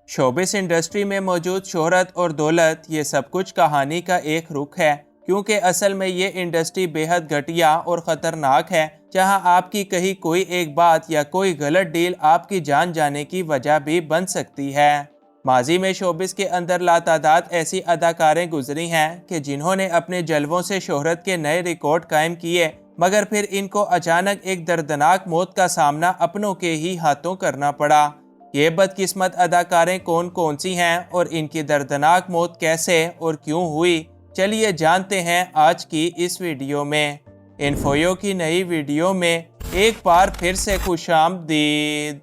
Showbiz industry में मौजूद शोहरत और दौलत ये सब कुछ कहानी का एक रुख है, क्योंकि असल में ये इंडस्ट्री बेहद घटिया और ख़तरनाक है, जहां आपकी कही कोई एक बात या कोई गलत डील आपकी जान जाने की वजह भी बन सकती है। माजी में शोबिस के अंदर लातादाद ऐसी अदाकारें गुजरी हैं कि जिन्होंने अपने जलवों से शोहरत के नए रिकॉर्ड कायम किए, मगर फिर इनको अचानक एक दर्दनाक मौत का सामना अपनों के ही हाथों करना पड़ा। ये बदकिस्मत अदाकारें कौन कौन सी हैं और इनकी दर्दनाक मौत कैसे और क्यों हुई, चलिए जानते हैं आज की इस वीडियो में। इन्फोयो की नई वीडियो में एक बार फिर से खुशामदीद।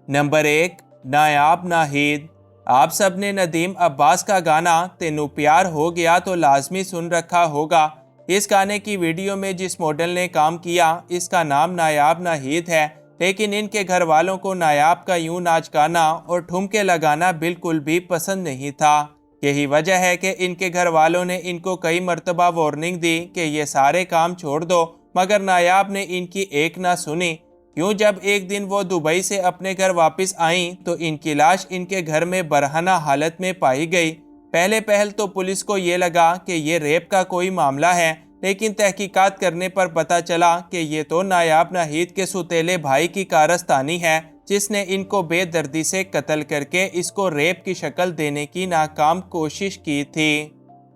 नंबर 1, नायाब नाहीद। आप सब ने नदीम अब्बास का गाना तेनू प्यार हो गया तो लाजमी सुन रखा होगा। इस गाने की वीडियो में जिस मॉडल ने काम किया, इसका नाम नायाब नाहीद है, लेकिन इनके घर वालों को नायाब का यूं नाच गाना और ठुमके लगाना बिल्कुल भी पसंद नहीं था। यही वजह है कि इनके घर वालों ने इनको कई मर्तबा वार्निंग दी कि ये सारे काम छोड़ दो, मगर नायाब ने इनकी एक ना सुनी। यूं जब एक दिन वो दुबई से अपने घर वापस आईं तो इनकी लाश इनके घर में बरहना हालत में पाई गई। पहले पहल तो पुलिस को ये लगा कि ये रेप का कोई मामला है, लेकिन तहकीकात करने पर पता चला कि ये तो नायाब नाहीद के सुतेले भाई की कारस्तानी है, जिसने इनको बेदर्दी से कत्ल करके इसको रेप की शक्ल देने की नाकाम कोशिश की थी।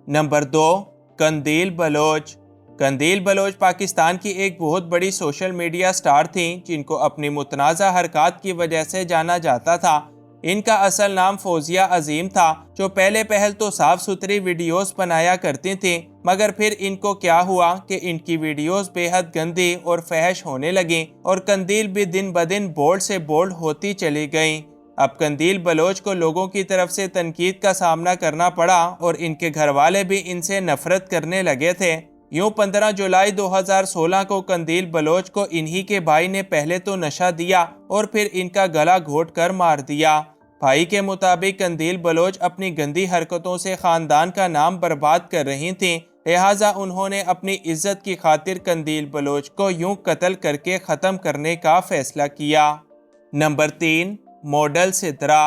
नंबर 2, कंदील बलोच। कंदील बलोच पाकिस्तान की एक बहुत बड़ी सोशल मीडिया स्टार थी, जिनको अपनी मुतनाज़ा हरकत की वजह से जाना जाता था। इनका असल नाम फौजिया अजीम था, जो पहले पहल तो साफ सुथरी वीडियोस बनाया करती थी, मगर फिर इनको क्या हुआ कि इनकी वीडियोस बेहद गंदी और फहश होने लगी और कंदील भी दिन ब दिन बोल्ड से बोल्ड होती चली गई। अब कंदील बलोच को लोगों की तरफ से तनकीद का सामना करना पड़ा और इनके घर वाले भी इनसे नफरत करने लगे थे। यूं 15 जुलाई 2016 को कंदील बलोच को इन्हीं के भाई ने पहले तो नशा दिया और फिर इनका गला घोट कर मार दिया। भाई के मुताबिक कंदील बलोच अपनी गंदी हरकतों से खानदान का नाम बर्बाद कर रही थीं, लिहाजा उन्होंने अपनी इज्जत की खातिर कंदील बलोच को यूं कत्ल करके ख़त्म करने का फैसला किया। Number 3, model Sidra.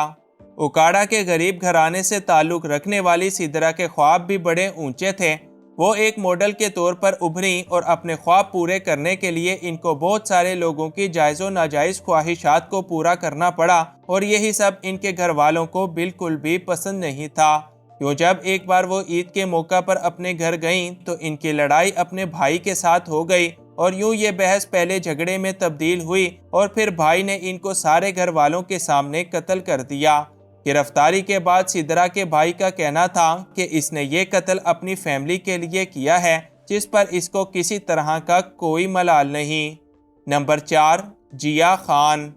उकाड़ा के गरीब घराने से ताल्लुक़ रखने वाली सिद्रा के ख्वाब भी बड़े ऊंचे थे। वो एक मॉडल के तौर पर उभरी और अपने ख्वाब पूरे करने के लिए इनको बहुत सारे लोगों की जायज़ व नाजायज़ ख्वाहिशात को पूरा करना पड़ा, और यही सब इनके घर वालों को बिल्कुल भी पसंद नहीं था। यूँ जब एक बार वो ईद के मौका पर अपने घर गईं तो इनकी लड़ाई अपने भाई के साथ हो गई, और यूँ ये बहस पहले झगड़े में तब्दील हुई और फिर भाई ने इनको सारे घर वालों के सामने कत्ल कर दिया। गिरफ्तारी के बाद सिद्रा के भाई का कहना था कि इसने ये कत्ल अपनी फैमिली के लिए किया है, जिस पर इसको किसी तरह का कोई मलाल नहीं। नंबर 4, जिया खान।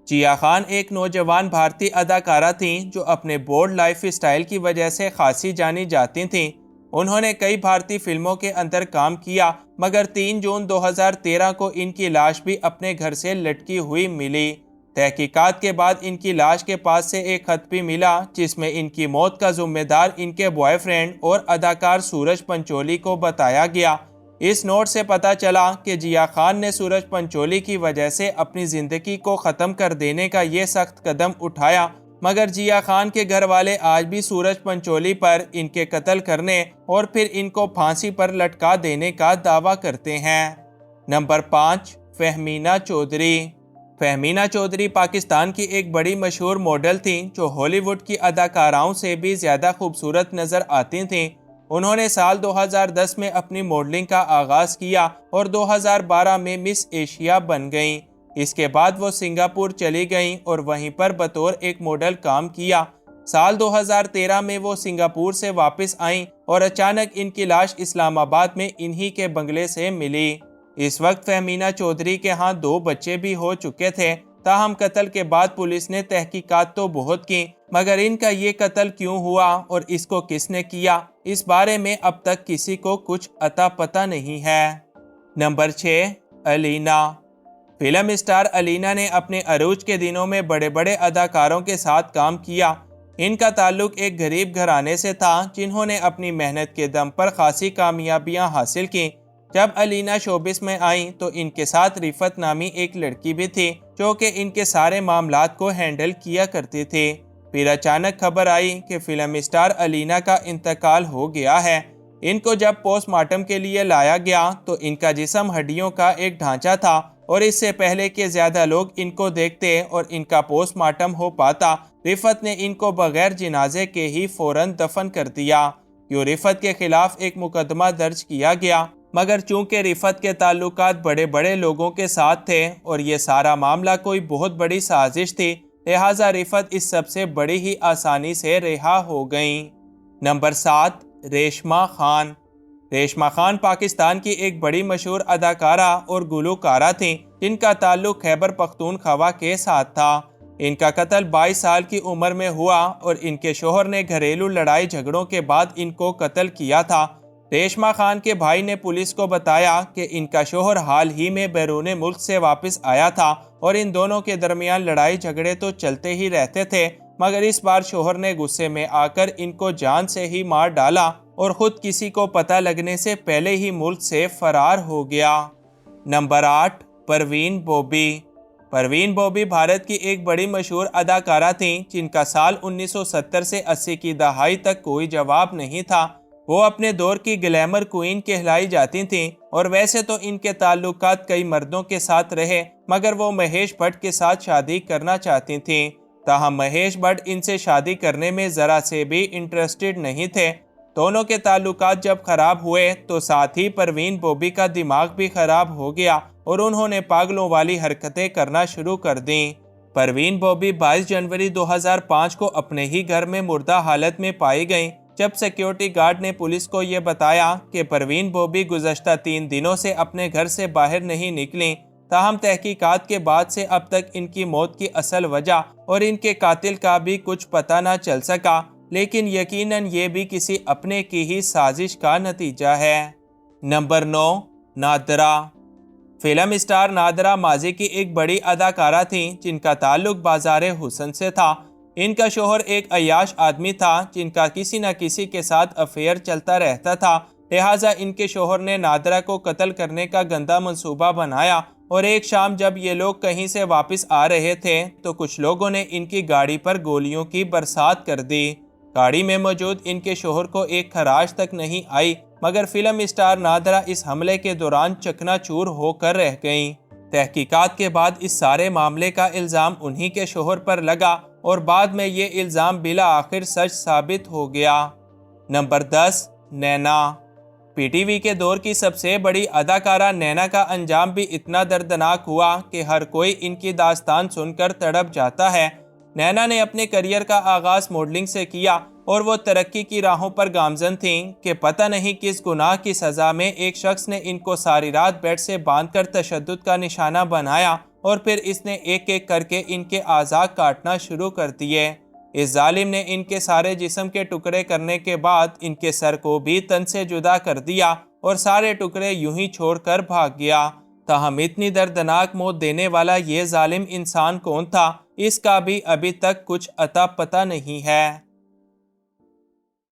जिया खान एक नौजवान भारतीय अदाकारा थीं, जो अपने बोल्ड लाइफ स्टाइल की वजह से खासी जानी जाती थीं। उन्होंने कई भारतीय फिल्मों के अंदर काम किया, मगर 3 जून 2013 को इनकी लाश भी अपने घर से लटकी हुई मिली। तहकीकात के बाद इनकी लाश के पास से एक खत भी मिला, जिसमें इनकी मौत का जिम्मेदार इनके बॉयफ्रेंड और अदाकार सूरज पंचोली को बताया गया। इस नोट से पता चला कि जिया खान ने सूरज पंचोली की वजह से अपनी ज़िंदगी को ख़त्म कर देने का ये सख्त कदम उठाया, मगर जिया खान के घर वाले आज भी सूरज पंचोली पर इनके कत्ल करने और फिर इनको फांसी पर लटका देने का दावा करते हैं। नंबर 5, फहमीना चौधरी। फहमीना चौधरी पाकिस्तान की एक बड़ी मशहूर मॉडल थीं, जो हॉलीवुड की अदाकाराओं से भी ज़्यादा खूबसूरत नज़र आती थीं। उन्होंने साल 2010 में अपनी मॉडलिंग का आगाज़ किया और 2012 में मिस एशिया बन गईं। इसके बाद वो सिंगापुर चली गईं और वहीं पर बतौर एक मॉडल काम किया। साल 2013 में वो सिंगापुर से वापस आईं और अचानक इनकी लाश इस्लामाबाद में इन्हीं के बंगले से मिली। इस वक्त फहमीना चौधरी के यहाँ 2 बच्चे भी हो चुके थे। ताहम कत्ल के बाद पुलिस ने तहकीकात तो बहुत की, मगर इनका ये कत्ल क्यों हुआ और इसको किसने किया, इस बारे में अब तक किसी को कुछ अता पता नहीं है। Number 6, Alina. Film star Alina ने अपने अरूज के दिनों में बड़े बड़े अदाकारों के साथ काम किया। इनका ताल्लुक एक गरीब घराने से था, जिन्होंने अपनी मेहनत के दम पर खासी कामयाबियां हासिल की। जब अलीना शोबिस में आईं तो इनके साथ रिफत नामी एक लड़की भी थी, जो कि इनके सारे मामलात को हैंडल किया करती थी। پھر اچانک خبر آئی کہ فلم اسٹار علینا کا انتقال ہو گیا ہے۔ ان کو جب پوسٹ مارٹم کے لیے لایا گیا تو ان کا جسم ہڈیوں کا ایک ڈھانچہ تھا، اور اس سے پہلے کہ زیادہ لوگ ان کو دیکھتے اور ان کا پوسٹ مارٹم ہو پاتا، رفعت نے ان کو بغیر جنازے کے ہی فوراً دفن کر دیا۔ یوں رفعت کے خلاف ایک مقدمہ درج کیا گیا، مگر چونکہ رفعت کے تعلقات بڑے بڑے لوگوں کے ساتھ تھے اور یہ سارا معاملہ کوئی بہت بڑی سازش تھی، لہٰذا رفعت اس سب سے بڑی ہی آسانی سے رہا ہو گئیں۔ نمبر 7، ریشما خان۔ ریشما خان پاکستان کی ایک بڑی مشہور اداکارہ اور گلوکارہ تھیں، جن کا تعلق خیبر پختونخوا کے ساتھ تھا۔ ان کا قتل 22 سال کی عمر میں ہوا اور ان کے شوہر نے گھریلو لڑائی جھگڑوں کے بعد ان کو قتل کیا تھا۔ ریشما خان کے بھائی نے پولیس کو بتایا کہ ان کا شوہر حال ہی میں بیرون ملک سے واپس آیا تھا اور ان دونوں کے درمیان لڑائی جھگڑے تو چلتے ہی رہتے تھے، مگر اس بار شوہر نے غصے میں آ کر ان کو جان سے ہی مار ڈالا اور خود کسی کو پتہ لگنے سے پہلے ہی ملک سے فرار ہو گیا۔ نمبر 8، پروین بوبی۔ پروین بوبی بھارت کی ایک بڑی مشہور اداکارہ تھیں، جن کا سال 1970 سے 80 کی دہائی تک کوئی جواب نہیں تھا۔ وہ اپنے دور کی گلیمر کوئین کہلائی جاتی تھیں، اور ویسے تو ان کے تعلقات کئی مردوں کے ساتھ رہے، مگر وہ مہیش بھٹ کے ساتھ شادی کرنا چاہتی تھیں۔ تاہم مہیش بھٹ ان سے شادی کرنے میں ذرا سے بھی انٹرسٹڈ نہیں تھے۔ دونوں کے تعلقات جب خراب ہوئے تو ساتھ ہی پروین بوبی کا دماغ بھی خراب ہو گیا اور انہوں نے پاگلوں والی حرکتیں کرنا شروع کر دیں۔ پروین بوبی 22 جنوری 2005 کو اپنے ہی گھر میں مردہ حالت میں پائی گئیں، جب سیکیورٹی گارڈ نے پولیس کو یہ بتایا کہ پروین بوبی گزشتہ 3 دنوں سے اپنے گھر سے باہر نہیں نکلیں۔ تاہم تحقیقات کے بعد سے اب تک ان کی موت کی اصل وجہ اور ان کے قاتل کا بھی کچھ پتہ نہ چل سکا، لیکن یقیناً یہ بھی کسی اپنے کی ہی سازش کا نتیجہ ہے۔ Number 9، Nadira. Film star Nadira ماضی کی ایک بڑی اداکارہ تھیں، جن کا تعلق بازار حسن سے تھا۔ ان کا شوہر ایک عیاش آدمی تھا، جن کا کسی نہ کسی کے ساتھ افیئر چلتا رہتا تھا، لہٰذا ان کے شوہر نے نادرہ کو قتل کرنے کا گندا منصوبہ بنایا، اور ایک شام جب یہ لوگ کہیں سے واپس آ رہے تھے تو کچھ لوگوں نے ان کی گاڑی پر گولیوں کی برسات کر دی۔ گاڑی میں موجود ان کے شوہر کو ایک خراش تک نہیں آئی، مگر فلم اسٹار نادرہ اس حملے کے دوران چکنا چور ہو کر رہ گئیں۔ تحقیقات کے بعد اس سارے معاملے کا الزام انہی کے شوہر پر لگا، اور بعد میں یہ الزام بالآخر سچ ثابت ہو گیا۔ نمبر 10، نینا۔ پی ٹی وی کے دور کی سب سے بڑی اداکارہ نینا کا انجام بھی اتنا دردناک ہوا کہ ہر کوئی ان کی داستان سن کر تڑپ جاتا ہے۔ نینا نے اپنے کریئر کا آغاز ماڈلنگ سے کیا، اور وہ ترقی کی راہوں پر گامزن تھیں کہ پتہ نہیں کس گناہ کی سزا میں ایک شخص نے ان کو ساری رات بیڈ سے باندھ کر تشدد کا نشانہ بنایا، اور پھر اس نے ایک ایک کر کے ان کے اعضاء کاٹنا شروع کر دیے۔ اس ظالم نے ان کے سارے جسم کے ٹکڑے کرنے کے بعد ان کے سر کو بھی تن سے جدا کر دیا، اور سارے ٹکڑے یوں ہی چھوڑ کر بھاگ گیا۔ تاہم اتنی دردناک موت دینے والا یہ ظالم انسان کون تھا، اس کا بھی ابھی تک کچھ اتا پتہ نہیں ہے۔